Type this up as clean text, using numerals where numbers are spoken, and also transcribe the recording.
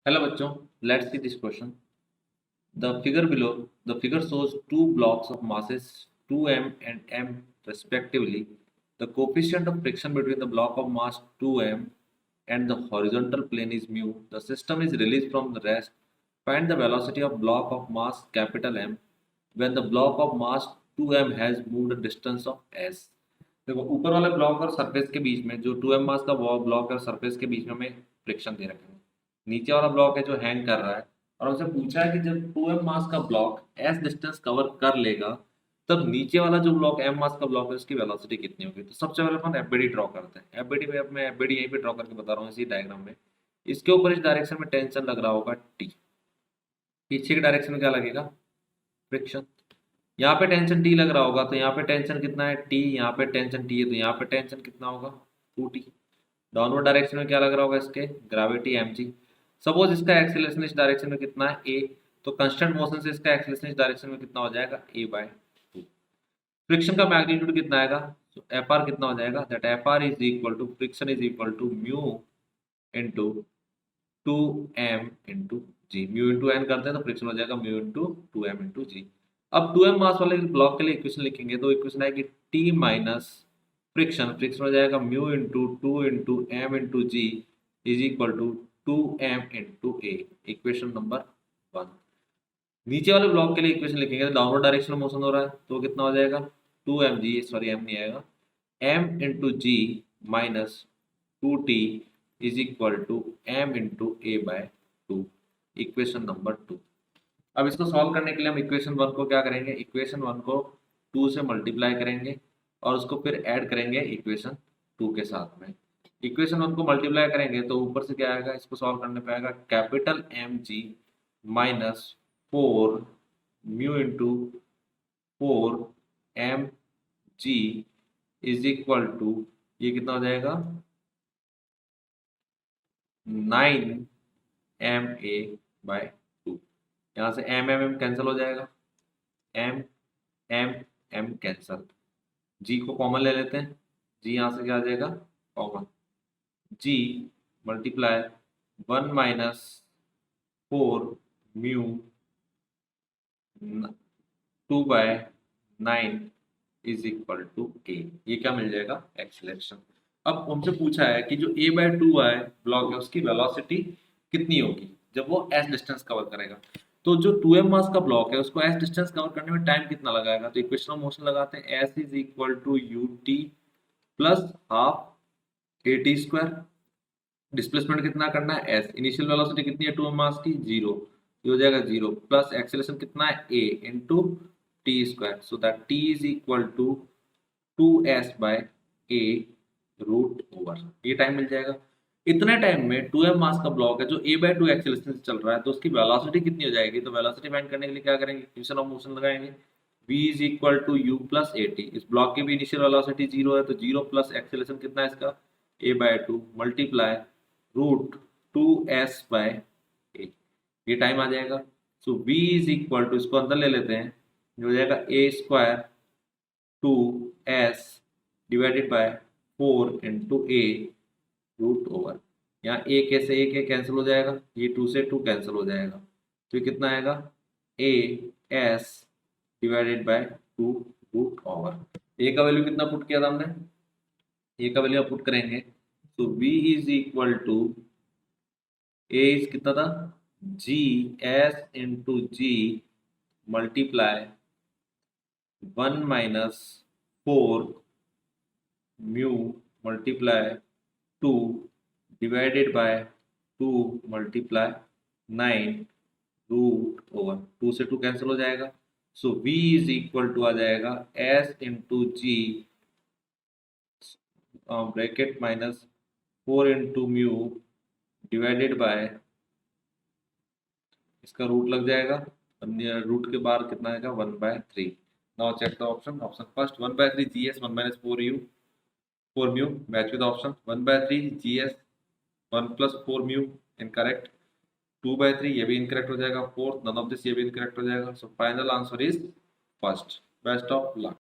Hello bachcho, let's see this question. The figure shows two blocks of masses 2m and m respectively. The coefficient of friction between the block of mass 2m and the horizontal plane is mu. The system is released from the rest. Find the velocity of block of mass capital M when the block of mass 2m has moved a distance of s. देखो ऊपर वाले block और surface के बीच में जो 2m मास का block और surface के बीच में हमें फ्रिक्शन दे रखे हैं। नीचे वाला ब्लॉक है जो हैंग कर रहा है और हमसे पूछा है कि जब 2m मास का ब्लॉक s डिस्टेंस कवर कर लेगा तब नीचे वाला जो ब्लॉक m मास का ब्लॉक है उसकी वेलोसिटी कितनी होगी। तो सबसे पहले अपन एफबीडी ड्रॉ करते हैं। एफबीडी में अब मैं एफबीडी यहीं पे ड्रॉ करके बता रहा हूँ इसी डायग्राम में। इसके ऊपर इस डायरेक्शन में टेंशन लग रहा होगा टी, पीछे के डायरेक्शन में क्या लगेगा फ्रिक्शन। यहाँ पे टेंशन टी लग रहा होगा तो यहाँ पे टेंशन कितना है टी, यहाँ पे टेंशन टी है तो यहाँ पे टेंशन कितना होगा 2t। डाउनवर्ड डायरेक्शन में क्या लग रहा होगा इसके ग्रेविटी mg। सपोज इसका एक्सीलरेशन इस डायरेक्शन में कितना है a, तो कांस्टेंट मोशन से इसका एक्सीलरेशन इस डायरेक्शन में कितना हो जाएगा a/2। फ्रिक्शन का मैग्नीट्यूड कितना आएगा तो fr कितना हो जाएगा that fr is equal to friction is equal to mu into 2m into g. Mu into N करते हैं तो फ्रिक्शन हो जाएगा म्यू इंटू 2m इंटू जी। अब 2m मास वाले ब्लॉक के लिए इक्वेशन लिखेंगे तो इक्वेशन आएगी t माइनस फ्रिक्शन, फ्रिक्शन हो जाएगा mu into 2 into m into g is equal to 2m into a. Equation number 1। नीचे वाले ब्लॉक के लिए इक्वेशन लिखेंगे तो डाउनवर्ड डायरेक्शन में मोशन हो रहा है तो कितना हो जाएगा 2mg, सॉरी m नहीं आएगा, m into g minus 2t is equal to m into a/2। Equation number 2। अब इसको सॉल्व करने के लिए हम इक्वेशन 1 को क्या करेंगे, इक्वेशन 1 को 2 से मल्टीप्लाई करेंगे और उसको फिर ऐड करेंगे इक्वेशन 2 के साथ में। इक्वेशन 1 को मल्टीप्लाई करेंगे तो ऊपर से क्या आएगा, इसको सॉल्व करने पे आएगा capital M g minus 4 mu into 4 m g is equal to ये कितना हो जाएगा 9ma/2। यहाँ से m कैंसिल हो जाएगा, m m m cancel, g को कॉमन ले लेते हैं, g यहाँ से क्या आ जाएगा common, g multiply 1 minus 4 mu 2/9 is equal to a। ये क्या मिल जाएगा एक्सीलरेशन। अब हमसे पूछा है कि जो a/2 है ब्लॉक है उसकी वेलोसिटी कितनी होगी जब वो s डिस्टेंस कवर करेगा। तो जो 2m मास का ब्लॉक है उसको s डिस्टेंस कवर करने में टाइम कितना लगाएगा, तो इक्वेशन ऑफ मोशन लगाते हैं s is equal to ut plus half at²। Displacement कितना करना है s, इनिशियल वेलोसिटी कितनी है 2m मास की 0, ये हो जाएगा 0 प्लस एक्सेलरेशन कितना है a into t², so that t is equal to 2s/a root over. ये टाइम मिल जाएगा। इतने टाइम में 2m मास का ब्लॉक है जो a/2 एक्सेलरेशन से चल रहा है तो उसकी वेलोसिटी कितनी हो जाएगी, तो वेलोसिटी फाइंड करने के लिए क्या करेंगे, इक्वेशन ऑफ मोशन लगाएंगे v is equal to u plus at। इस ब्लॉक की भी इनिशियल वेलोसिटी 0 है तो 0 प्लस एक्सेलरेशन कितना है इसका a/2 मल्टीप्लाई रूट 2s/a। ये टाइम आ जाएगा। So v is equal to, इसको अंदर ले लेते हैं, जो हो जाएगा a² 2s divided by 4 into a root over. यहाँ a कैसे a के कैंसिल हो जाएगा, ये 2 से 2 कैंसिल हो जाएगा तो ये कितना आएगा a s divided by 2 root over. a का वैल्यू कितना पुट किया था हमने, a का वैल्यू पुट करेंगे तो v is equal to a इज कितना था g s into g multiply 1 minus 4 mu multiply 2 divided by 2 multiply 9 root over. 2 से 2 कैंसिल हो जाएगा। So v is equal to आ जाएगा s into g bracket minus 4 into mu divided by, इसका root लग जाएगा, रूट के बाहर कितना आएगा 1/3। Now check the option. Option first 1/3 gs 1 minus 4 mu match with option 1/3 gs 1 plus 4 mu incorrect, 2/3 ये भी इनकरेक्ट हो जाएगा, फोर्थ नन ऑफ दिस ये भी इनकरेक्ट हो जाएगा। So final answer is first. Best of luck.